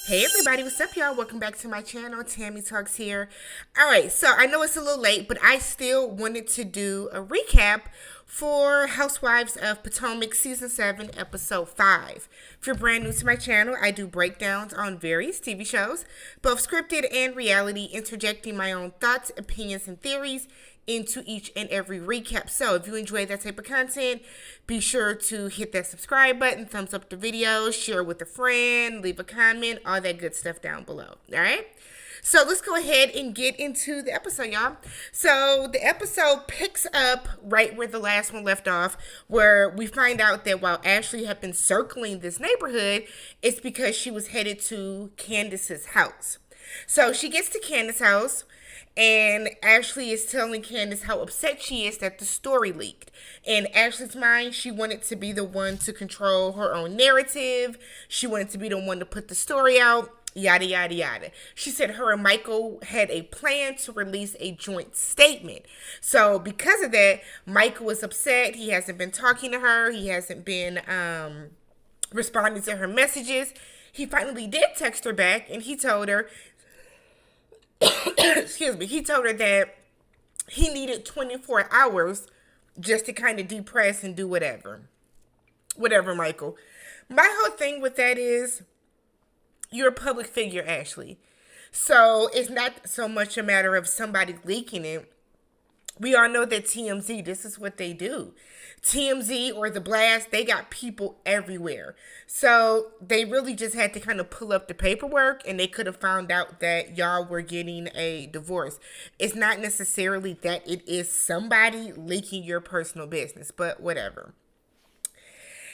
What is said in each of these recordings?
Hey everybody, what's up y'all? Welcome back to my channel, TammyTalks here. Alright, so I know it's a little late, but I still wanted to do a recap for Housewives of Potomac Season 7, Episode 5. If you're brand new to my channel, I do breakdowns on various TV shows, both scripted and reality, interjecting my own thoughts, opinions, and theories into each and every recap. So if you enjoy that type of content, be sure to hit that subscribe button, thumbs up the video, share with a friend, leave a comment, all that good stuff down below. All right? So let's go ahead and get into the episode, y'all. So the episode picks up right where the last one left off, where we find out that while Ashley had been circling this neighborhood, it's because she was headed to Candiace's house. So she gets to Candiace's house, and Ashley is telling Candiace how upset she is that the story leaked. In Ashley's mind, she wanted to be the one to control her own narrative. She wanted to be the one to put the story out, yada, yada, yada. She said her and Michael had a plan to release a joint statement. So because of that, Michael was upset. He hasn't been talking to her. He hasn't been responding to her messages. He finally did text her back, and he told her, he told her that he needed 24 hours just to kind of depress and do whatever. Whatever, Michael. My whole thing with that is, you're a public figure, Ashley. So it's not so much a matter of somebody leaking it. We all know that TMZ, this is what they do. TMZ or The Blast, they got people everywhere. So they really just had to kind of pull up the paperwork, and they could have found out that y'all were getting a divorce. It's not necessarily that it is somebody leaking your personal business, but whatever.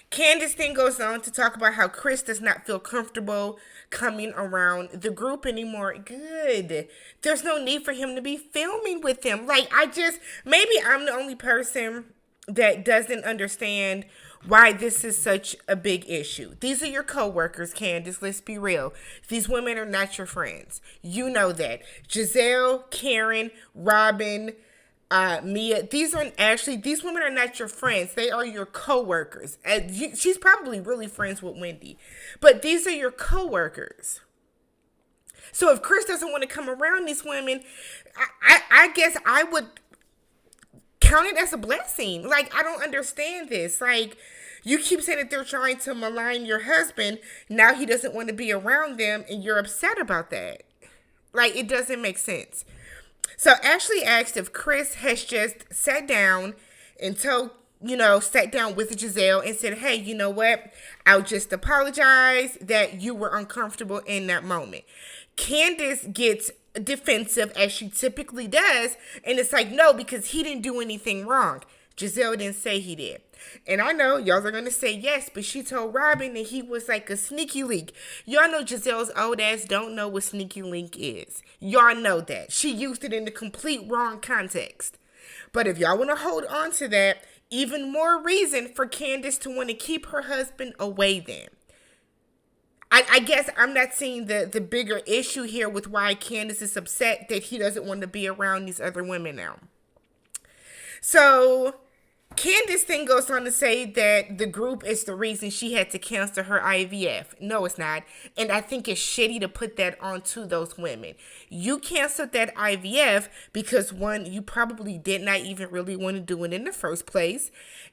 Candiace then goes on to talk about how Chris does not feel comfortable coming around the group anymore. Good. There's no need for him to be filming with them. Maybe I'm the only person that doesn't understand why this is such a big issue. These are your co-workers, Candiace. Let's be real. These women are not your friends. You know that. Giselle, Karen, Robin, Mia, these women are not your friends. They are your co-workers. She's probably really friends with Wendy, but these are your co-workers. So if Chris doesn't want to come around these women, I guess I would count it as a blessing. I don't understand this. You keep saying that they're trying to malign your husband. Now he doesn't want to be around them, and you're upset about that. It doesn't make sense. So Ashley asked if Chris has just sat down sat down with Giselle and said, hey, you know what? I'll just apologize that you were uncomfortable in that moment. Candiace gets defensive, as she typically does, and it's no, because he didn't do anything wrong. Giselle didn't say he did. And I know y'all are going to say yes, but she told Robin that he was a sneaky link. Y'all know Giselle's old ass don't know what sneaky link is. Y'all know that. She used it in the complete wrong context. But if y'all want to hold on to that, even more reason for Candiace to want to keep her husband away then. I guess I'm not seeing the bigger issue here with why Candiace is upset that he doesn't want to be around these other women now. So Candiace then goes on to say that the group is the reason she had to cancel her IVF. No, it's not. And I think it's shitty to put that onto those women. You canceled that IVF because, one, you probably did not even really want to do it in the first place.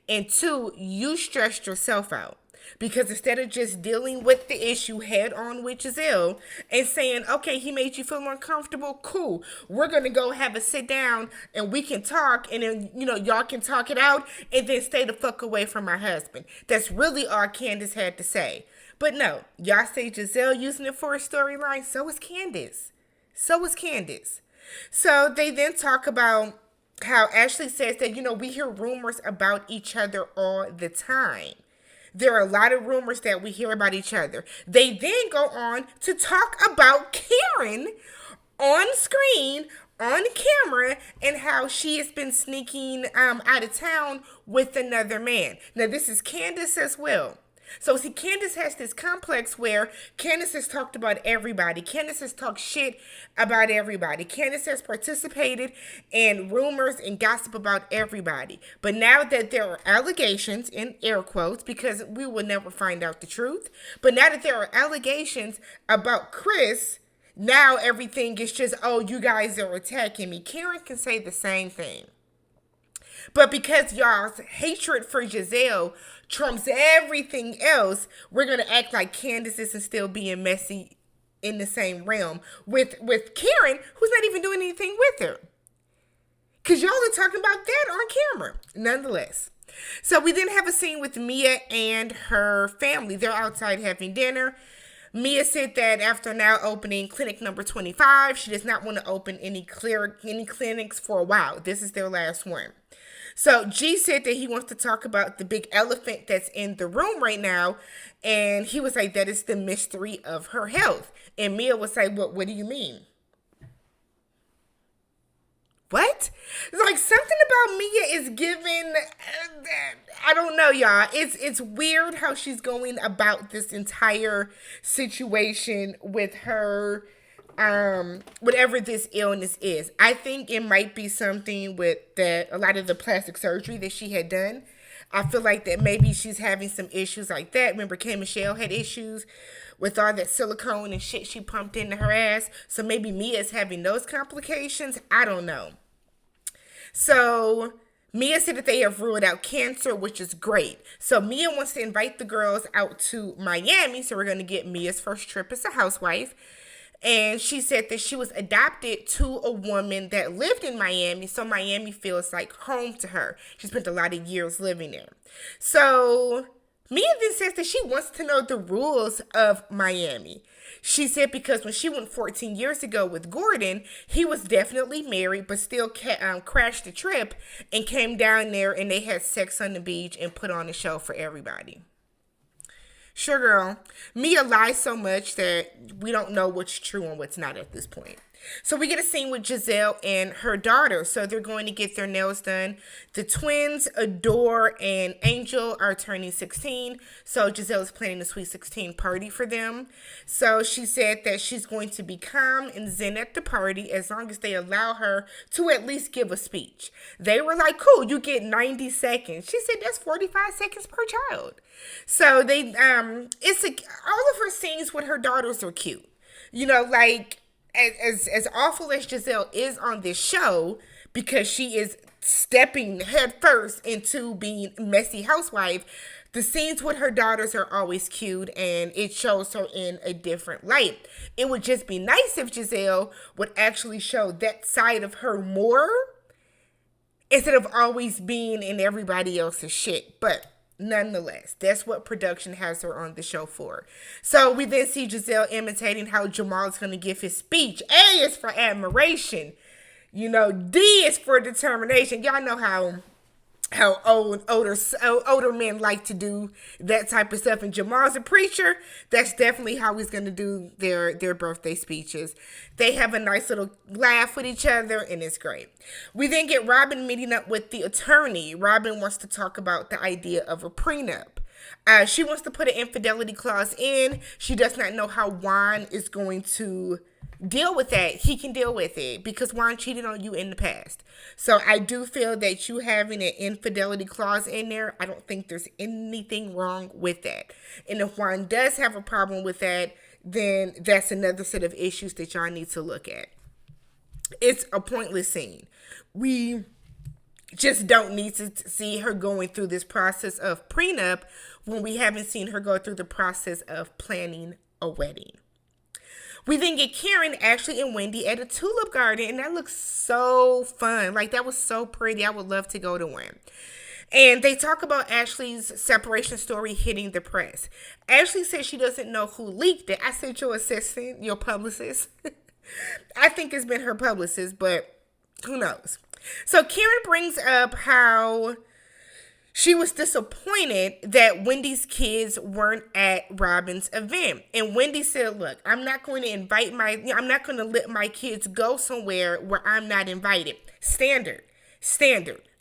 And two, you stressed yourself out. Because instead of just dealing with the issue head on with Giselle and saying, okay, he made you feel uncomfortable, cool, we're going to go have a sit down and we can talk, and then, y'all can talk it out, and then stay the fuck away from my husband. That's really all Candiace had to say. But no, y'all say Giselle using it for a storyline, so is Candiace. So they then talk about how Ashley says that, we hear rumors about each other all the time. There are a lot of rumors that we hear about each other. They then go on to talk about Karen on screen, on camera, and how she has been sneaking out of town with another man. Now, this is Candiace as well. So see, Candiace has this complex where Candiace has talked about everybody. Candiace has talked shit about everybody. Candiace has participated in rumors and gossip about everybody. But now that there are allegations, in air quotes, because we will never find out the truth, but now that there are allegations about Chris, now everything is just, oh, you guys are attacking me. Karen can say the same thing. But because y'all's hatred for Giselle trumps everything else, we're going to act like Candiace isn't still being messy in the same realm with Karen, who's not even doing anything with her. Because y'all are talking about that on camera, nonetheless. So we then have a scene with Mia and her family. They're outside having dinner. Mia said that after now opening clinic number 25, she does not want to open any clinics for a while. This is their last one. So G said that he wants to talk about the big elephant that's in the room right now. And he was like, that is the mystery of her health. And Mia was like, what do you mean? What? Like, something about Mia is giving, I don't know, y'all. It's weird how she's going about this entire situation with her, whatever this illness is. I think it might be something with that, a lot of the plastic surgery that she had done. I feel like that maybe she's having some issues like that. Remember, K. Michelle had issues with all that silicone and shit she pumped into her ass. So maybe Mia's having those complications. I don't know. So Mia said that they have ruled out cancer, which is great. So Mia wants to invite the girls out to Miami. So we're going to get Mia's first trip as a housewife. And she said that she was adopted to a woman that lived in Miami. So Miami feels like home to her. She spent a lot of years living there. So Mia then says that she wants to know the rules of Miami. She said because when she went 14 years ago with Gordon, he was definitely married, but still crashed the trip and came down there and they had sex on the beach and put on a show for everybody. Sure, girl. Mia lies so much that we don't know what's true and what's not at this point. So we get a scene with Giselle and her daughter. So they're going to get their nails done. The twins, Adore and Angel, are turning 16. So Giselle is planning a sweet 16 party for them. So she said that she's going to be calm and zen at the party as long as they allow her to at least give a speech. They were like, cool, you get 90 seconds. She said that's 45 seconds per child. So they, all of her scenes with her daughters are cute. You know, like, as awful as Giselle is on this show, because she is stepping head first into being messy housewife, the scenes with her daughters are always cute and it shows her in a different light. It would just be nice if Giselle would actually show that side of her more instead of always being in everybody else's shit. But nonetheless, that's what production has her on the show for. So we then see Giselle imitating how Jamal is going to give his speech. A is for admiration. You know, D is for determination. Y'all know how older men like to do that type of stuff. And Jamal's a preacher. That's definitely how he's going to do their birthday speeches. They have a nice little laugh with each other, and it's great. We then get Robin meeting up with the attorney. Robin wants to talk about the idea of a prenup. She wants to put an infidelity clause in. She does not know how Juan is going to deal with that. He can deal with it because Juan cheated on you in the past. So I do feel that you having an infidelity clause in there, I don't think there's anything wrong with that. And if Juan does have a problem with that, then that's another set of issues that y'all need to look at. It's a pointless scene. We just don't need to see her going through this process of prenup when we haven't seen her go through the process of planning a wedding. We then get Karen, Ashley, and Wendy at a tulip garden, and that looks so fun. Like, that was so pretty. I would love to go to one. And they talk about Ashley's separation story hitting the press. Ashley said she doesn't know who leaked it. I said your assistant, your publicist. I think it's been her publicist, but who knows? So Karen brings up how she was disappointed that Wendy's kids weren't at Robin's event. And Wendy said, look, I'm not going to let my kids go somewhere where I'm not invited. Standard.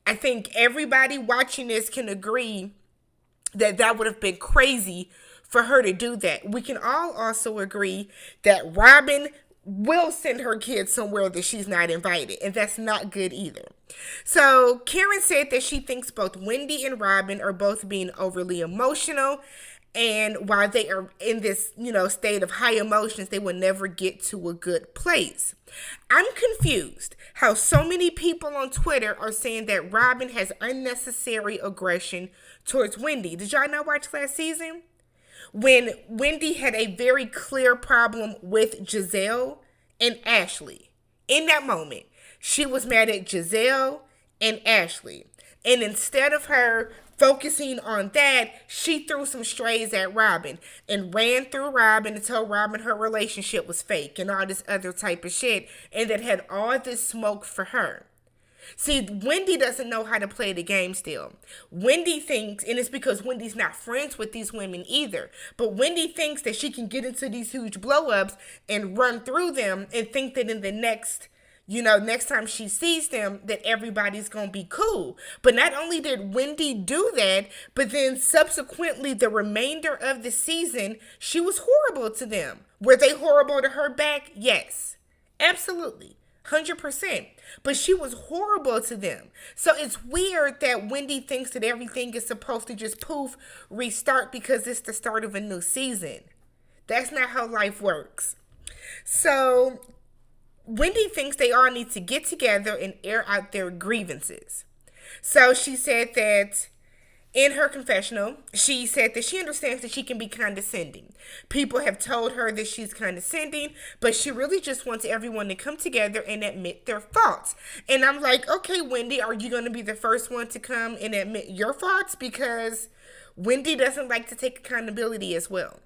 I think everybody watching this can agree that would have been crazy for her to do that. We can all also agree that Robin will send her kids somewhere that she's not invited, and that's not good either. So Karen said that she thinks both Wendy and Robin are both being overly emotional, and while they are in this, state of high emotions, they will never get to a good place. I'm confused how so many people on Twitter are saying that Robin has unnecessary aggression towards Wendy. Did y'all not watch last season? When Wendy had a very clear problem with Giselle and Ashley. In that moment, she was mad at Giselle and Ashley. And instead of her focusing on that, she threw some strays at Robin and ran through Robin and told Robin her relationship was fake and all this other type of shit, and that had all this smoke for her. See, Wendy doesn't know how to play the game still. Wendy thinks, and it's because Wendy's not friends with these women either, but Wendy thinks that she can get into these huge blow-ups and run through them and think that in the next time she sees them, that everybody's going to be cool. But not only did Wendy do that, but then subsequently the remainder of the season, she was horrible to them. Were they horrible to her back? Yes, absolutely. 100%. But she was horrible to them. So it's weird that Wendy thinks that everything is supposed to just poof, restart because it's the start of a new season. That's not how life works. So Wendy thinks they all need to get together and air out their grievances. So she said that in her confessional, she said that she understands that she can be condescending. People have told her that she's condescending, but she really just wants everyone to come together and admit their faults. And I'm like, okay, Wendy, are you going to be the first one to come and admit your faults? Because Wendy doesn't like to take accountability as well.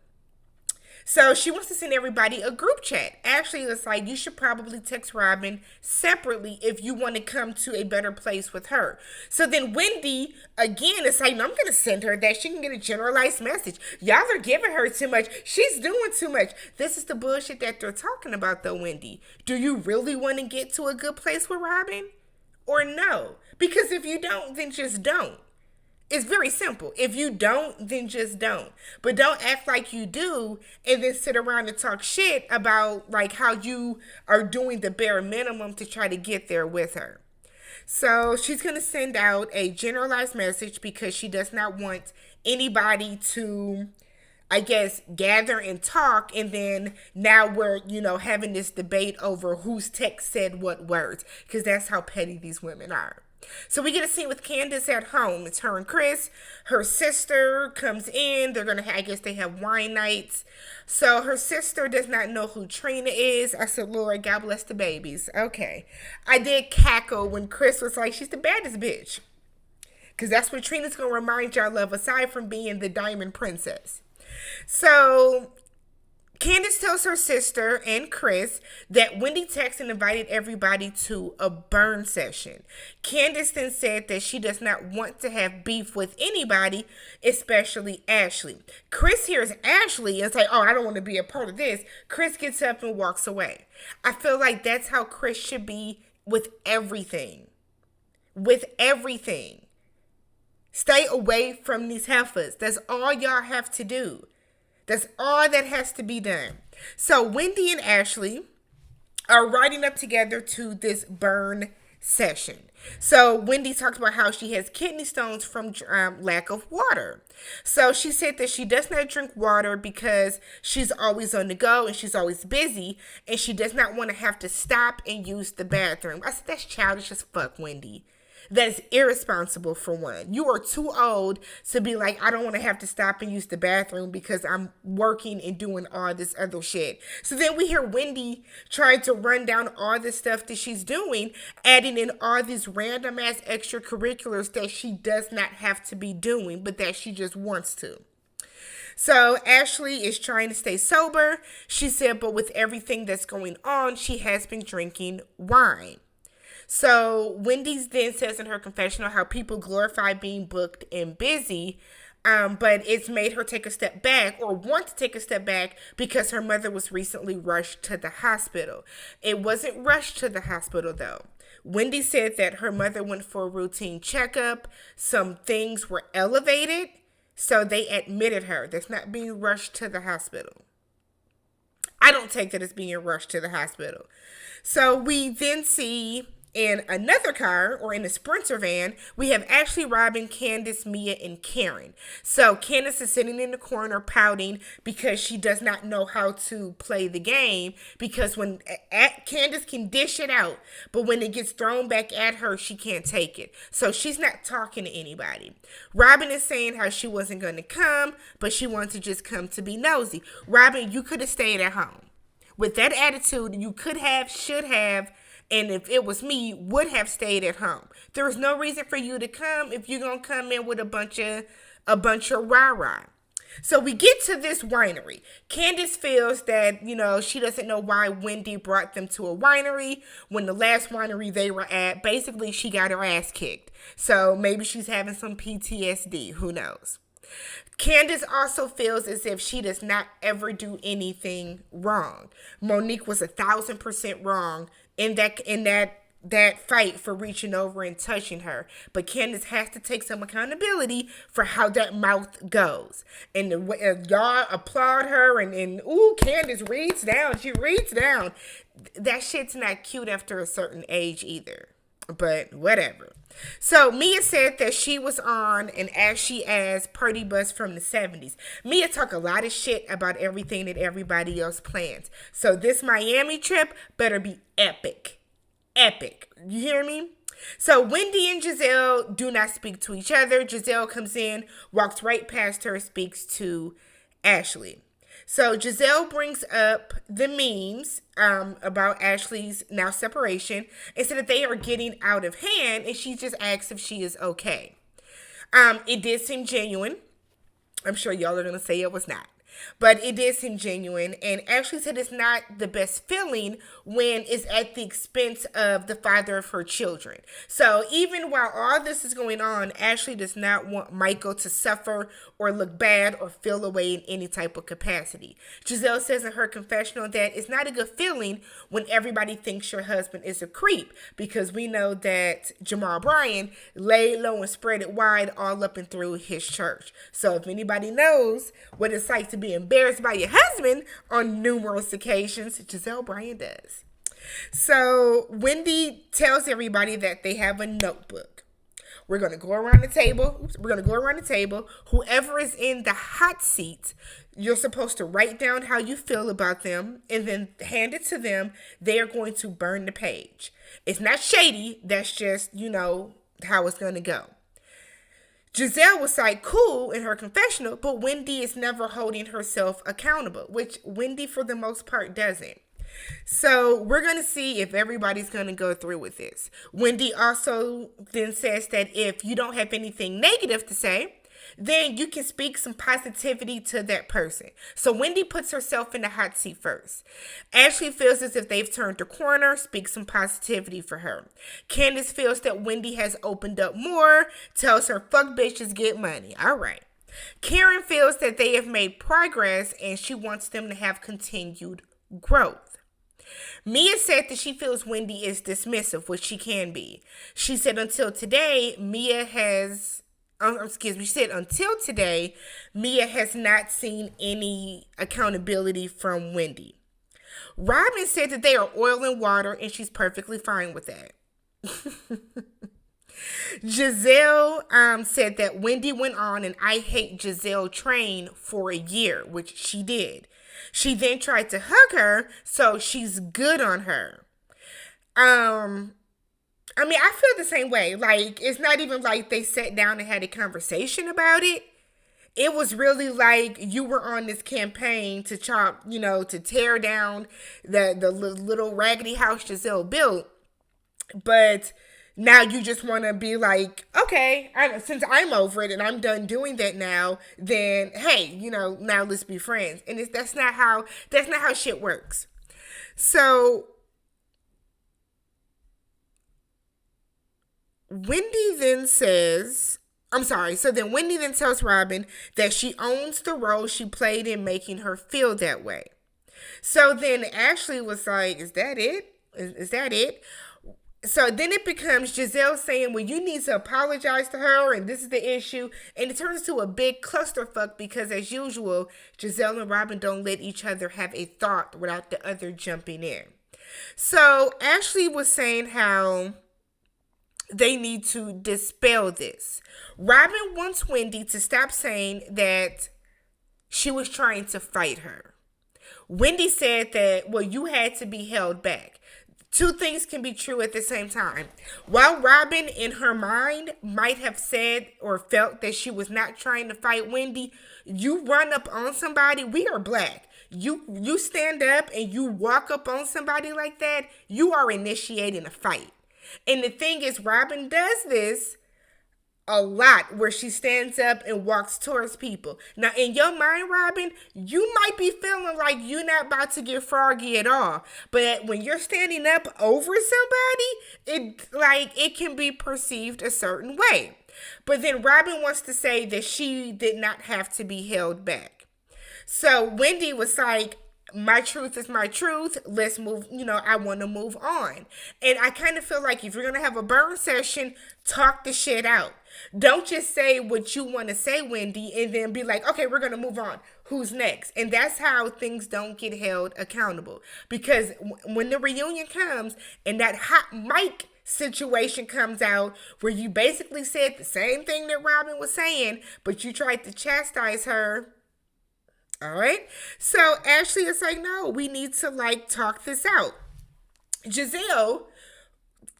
So she wants to send everybody a group chat. Ashley was like, you should probably text Robin separately if you want to come to a better place with her. So then Wendy, again, is like, no, I'm going to send her that. She can get a generalized message. Y'all are giving her too much. She's doing too much. This is the bullshit that they're talking about, though, Wendy. Do you really want to get to a good place with Robin? Or no? Because if you don't, then just don't. It's very simple. If you don't, then just don't. But don't act like you do and then sit around and talk shit about like how you are doing the bare minimum to try to get there with her. So she's going to send out a generalized message because she does not want anybody to, I guess, gather and talk, and then now we're, having this debate over whose text said what words, because that's how petty these women are. So we get a scene with Candiace at home. It's her and Chris. Her sister comes in. They're going to, I guess they have wine nights. So her sister does not know who Trina is. I said, Lord, God bless the babies. Okay. I did cackle when Chris was like, she's the baddest bitch. Because that's what Trina's going to remind y'all of, aside from being the diamond princess. So Candiace tells her sister and Chris that Wendy texted and invited everybody to a burn session. Candiace then said that she does not want to have beef with anybody, especially Ashley. Chris hears Ashley and say, oh, I don't want to be a part of this. Chris gets up and walks away. I feel like that's how Chris should be with everything. With everything. Stay away from these heifers. That's all y'all have to do. That's all that has to be done. So Wendy and Ashley are riding up together to this burn session. So Wendy talks about how she has kidney stones from lack of water. So she said that she does not drink water because she's always on the go and she's always busy, and she does not want to have to stop and use the bathroom. I said, that's childish as fuck, Wendy. That is irresponsible, for one. You are too old to be like, I don't want to have to stop and use the bathroom because I'm working and doing all this other shit. So then we hear Wendy trying to run down all the stuff that she's doing, adding in all these random ass extracurriculars that she does not have to be doing, but that she just wants to. So Ashley is trying to stay sober. She said, but with everything that's going on, she has been drinking wine. So Wendy then says in her confessional how people glorify being booked and busy, but it's made her take a step back, or want to take a step back, because her mother was recently rushed to the hospital. It wasn't rushed to the hospital, though. Wendy said that her mother went for a routine checkup. Some things were elevated, So they admitted her. That's not being rushed to the hospital. I don't take that as being rushed to the hospital. So we then see in another car, or in a Sprinter van, we have Ashley, Robin, Candiace, Mia, and Karen. So Candiace is sitting in the corner pouting because she does not know how to play the game, because when Candiace can dish it out, but when it gets thrown back at her, she can't take it. So she's not talking to anybody. Robin is saying how she wasn't going to come, but she wanted to just come to be nosy. Robin, you could have stayed at home. With that attitude, you could have, should have, and if it was me, would have stayed at home. There is no reason for you to come if you're going to come in with a bunch of rah-rah. So we get to this winery. Candiace feels that, she doesn't know why Wendy brought them to a winery when the last winery they were at, basically she got her ass kicked. So maybe she's having some PTSD. Who knows? Candiace also feels as if she does not ever do anything wrong. Monique was 1,000% wrong in that fight for reaching over and touching her. But Candiace has to take some accountability for how that mouth goes. And y'all applaud her and Candiace reads down. She reads down. That shit's not cute after a certain age either. But whatever. So Mia said that she was on an ashy ass party bus from the 70s. Mia talk a lot of shit about everything that everybody else plans. So this Miami trip better be epic. Epic. You hear me? So Wendy and Giselle do not speak to each other. Giselle comes in, walks right past her, speaks to Ashley. So Giselle brings up the memes about Ashley's now separation and said that they are getting out of hand, and she just asks if she is okay. It did seem genuine. I'm sure y'all are going to say it was not. But it did seem genuine, and Ashley said it's not the best feeling when it's at the expense of the father of her children. So even while all this is going on, Ashley does not want Michael to suffer or look bad or feel away in any type of capacity. Giselle says in her confessional that it's not a good feeling when everybody thinks your husband is a creep, because we know that Jamal Bryan laid low and spread it wide all up and through his church. So if anybody knows what it's like to be embarrassed by your husband on numerous occasions, Giselle Bryan does. So Wendy tells everybody that they have a notebook. We're going to go around the table. Whoever is in the hot seat, you're supposed to write down how you feel about them and then hand it to them. They are going to burn the page. It's not shady. That's just, how it's going to go. Giselle was like, cool in her confessional, but Wendy is never holding herself accountable, which Wendy, for the most part, doesn't. So we're going to see if everybody's going to go through with this. Wendy also then says that if you don't have anything negative to say, then you can speak some positivity to that person. So Wendy puts herself in the hot seat first. Ashley feels as if they've turned the corner, speak some positivity for her. Candiace feels that Wendy has opened up more, tells her fuck bitches get money. All right. Karen feels that they have made progress and she wants them to have continued growth. Mia said that she feels Wendy is dismissive, which she can be. She said until today, Mia has not seen any accountability from Wendy. Robin said that they are oil and water, and she's perfectly fine with that. Giselle said that Wendy went on an I hate Giselle train for a year, which she did. She then tried to hug her, so she's good on her. I feel the same way. Like, it's not even like they sat down and had a conversation about it. It was really like you were on this campaign to to tear down the little raggedy house Giselle built. But now you just want to be like, okay, since I'm over it and I'm done doing that now, then, hey, now let's be friends. And that's not how shit works. So Wendy then Wendy then tells Robin that she owns the role she played in making her feel that way. So then Ashley was like, is that it? Is that it? So then it becomes Giselle saying, well, you need to apologize to her, and this is the issue. And it turns into a big clusterfuck because, as usual, Giselle and Robin don't let each other have a thought without the other jumping in. So Ashley was saying how they need to dispel this. Robin wants Wendy to stop saying that she was trying to fight her. Wendy said that, well, you had to be held back. Two things can be true at the same time. While Robin, in her mind, might have said or felt that she was not trying to fight Wendy, you run up on somebody, we are black. You stand up and you walk up on somebody like that, you are initiating a fight. And the thing is, Robin does this a lot where she stands up and walks towards people. Now, in your mind, Robin, you might be feeling like you're not about to get froggy at all. But when you're standing up over somebody, it can be perceived a certain way. But then Robin wants to say that she did not have to be held back. So Wendy was like, my truth is my truth. Let's move, I want to move on. And I kind of feel like if you're going to have a burn session, talk the shit out. Don't just say what you want to say, Wendy, and then be like, okay, we're going to move on. Who's next? And that's how things don't get held accountable. Because when the reunion comes and that hot mic situation comes out where you basically said the same thing that Robin was saying, but you tried to chastise her. All right. So Ashley is like, no, we need to talk this out. Giselle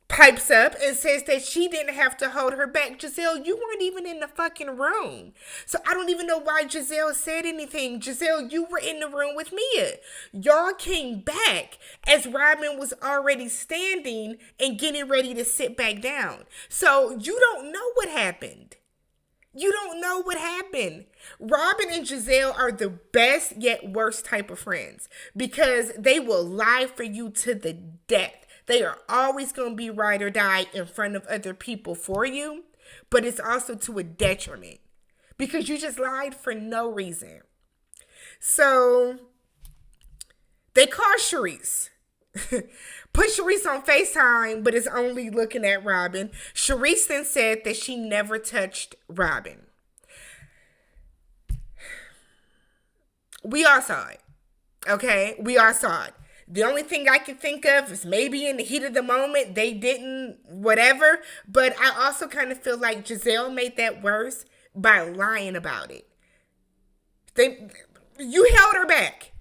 pipes up and says that she didn't have to hold her back. Giselle, you weren't even in the fucking room. So I don't even know why Giselle said anything. Giselle, you were in the room with Mia. Y'all came back as Robin was already standing and getting ready to sit back down. So you don't know what happened. You don't know what happened. Robin and Giselle are the best yet worst type of friends because they will lie for you to the death. They are always going to be ride or die in front of other people for you, but it's also to a detriment because you just lied for no reason. So they call Sharice. Put Sharice on FaceTime, but is only looking at Robin. Sharice then said that she never touched Robin. We all saw it. Okay? We all saw it. The only thing I can think of is maybe in the heat of the moment, they didn't, whatever. But I also kind of feel like Giselle made that worse by lying about it. You held her back.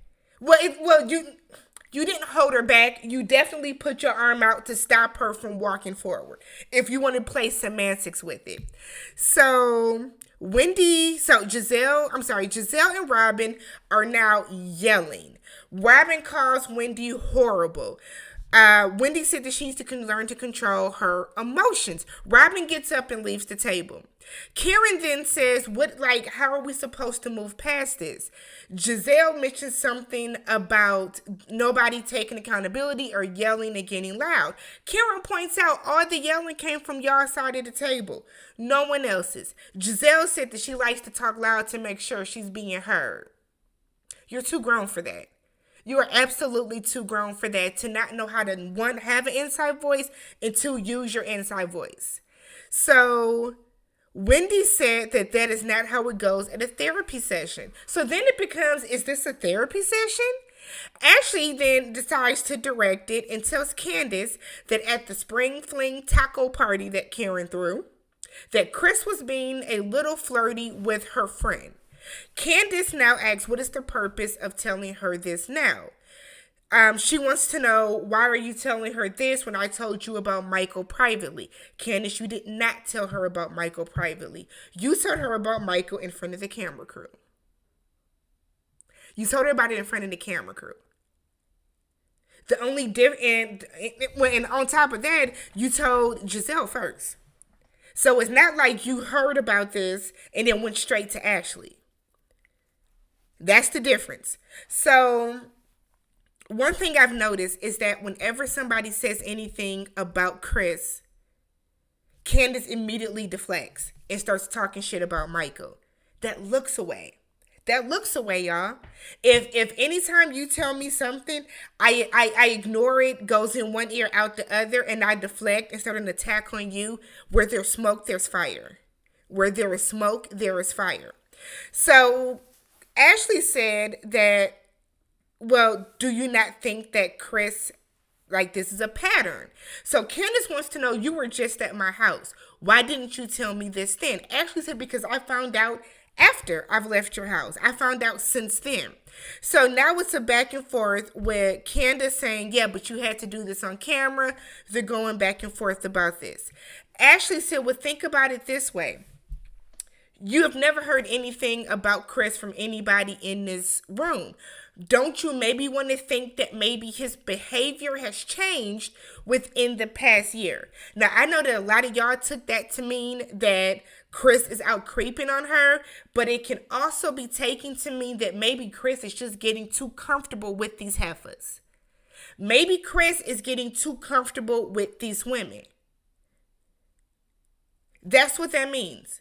You didn't hold her back. You definitely put your arm out to stop her from walking forward. If you want to play semantics with it. So Giselle and Robin are now yelling. Robin calls Wendy horrible. Wendy said that she needs to learn to control her emotions. Robin gets up and leaves the table. Karen then says, how are we supposed to move past this? Giselle mentions something about nobody taking accountability or yelling and getting loud. Karen points out all the yelling came from your side of the table, no one else's. Giselle said that she likes to talk loud to make sure she's being heard. You're too grown for that. You are absolutely too grown for that, to not know how to, one, have an inside voice, and two, use your inside voice. So Wendy said that is not how it goes at a therapy session. So then it becomes, is this a therapy session? Ashley then decides to direct it and tells Candiace that at the spring fling taco party that Karen threw, that Chris was being a little flirty with her friend. Candiace now asks, what is the purpose of telling her this now? She wants to know, why are you telling her this when I told you about Michael privately? Candiace, you did not tell her about Michael privately. You told her about Michael in front of the camera crew. You told her about it in front of the camera crew. The only difference, and on top of that, you told Giselle first. So it's not like you heard about this and then went straight to Ashley. That's the difference. So one thing I've noticed is that whenever somebody says anything about Chris, Candiace immediately deflects and starts talking shit about Michael. That looks away. That looks away, y'all. If anytime you tell me something, I ignore it, goes in one ear out the other, and I deflect and start an attack on you. Where there's smoke, there's fire. Where there is smoke, there is fire. So Ashley said that, well, do you not think that Chris, like, this is a pattern? So Candiace wants to know, you were just at my house. Why didn't you tell me this then? Ashley said, because I found out after I've left your house. I found out since then. So now it's a back and forth with Candiace saying, yeah, but you had to do this on camera. They're going back and forth about this. Ashley said, well, think about it this way. You have never heard anything about Chris from anybody in this room. Don't you maybe want to think that maybe his behavior has changed within the past year? Now, I know that a lot of y'all took that to mean that Chris is out creeping on her, but it can also be taken to mean that maybe Chris is just getting too comfortable with these heifers. Maybe Chris is getting too comfortable with these women. That's what that means.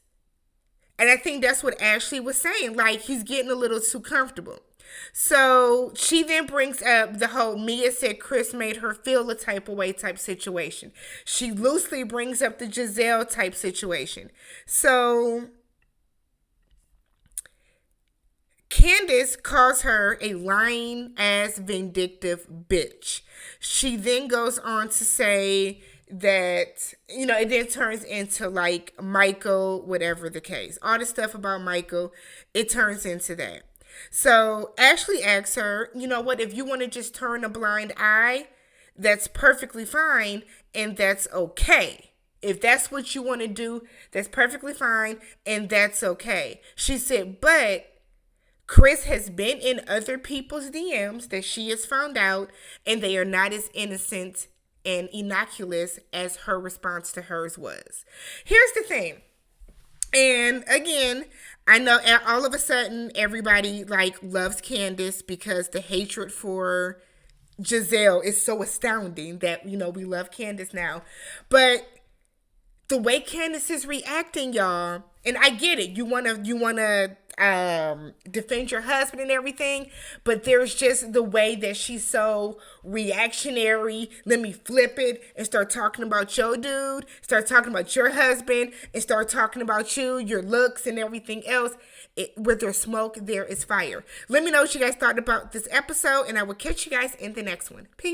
And I think that's what Ashley was saying. Like, he's getting a little too comfortable. So she then brings up the whole Mia said Chris made her feel a type of way type situation. She loosely brings up the Giselle type situation. So Candiace calls her a lying ass vindictive bitch. She then goes on to say that, you know, it then turns into like Michael, whatever the case. All the stuff about Michael, it turns into that. So Ashley asks her, you know what, if you want to just turn a blind eye, that's perfectly fine and that's okay. If that's what you want to do, that's perfectly fine and that's okay. She said, but Chris has been in other people's DMs that she has found out, and they are not as innocent and innocuous as her response to hers was. Here's the thing. And again, I know all of a sudden everybody like loves Candiace because the hatred for Giselle is so astounding that, you know, we love Candiace now. But the way Candiace is reacting, y'all, and I get it, you wanna defend your husband and everything, but there's just the way that she's so reactionary. Let me flip it and start talking about your dude, start talking about your husband, and start talking about you, your looks, and everything else. Where there's smoke, there is fire. Let me know what you guys thought about this episode, and I will catch you guys in the next one. Peace.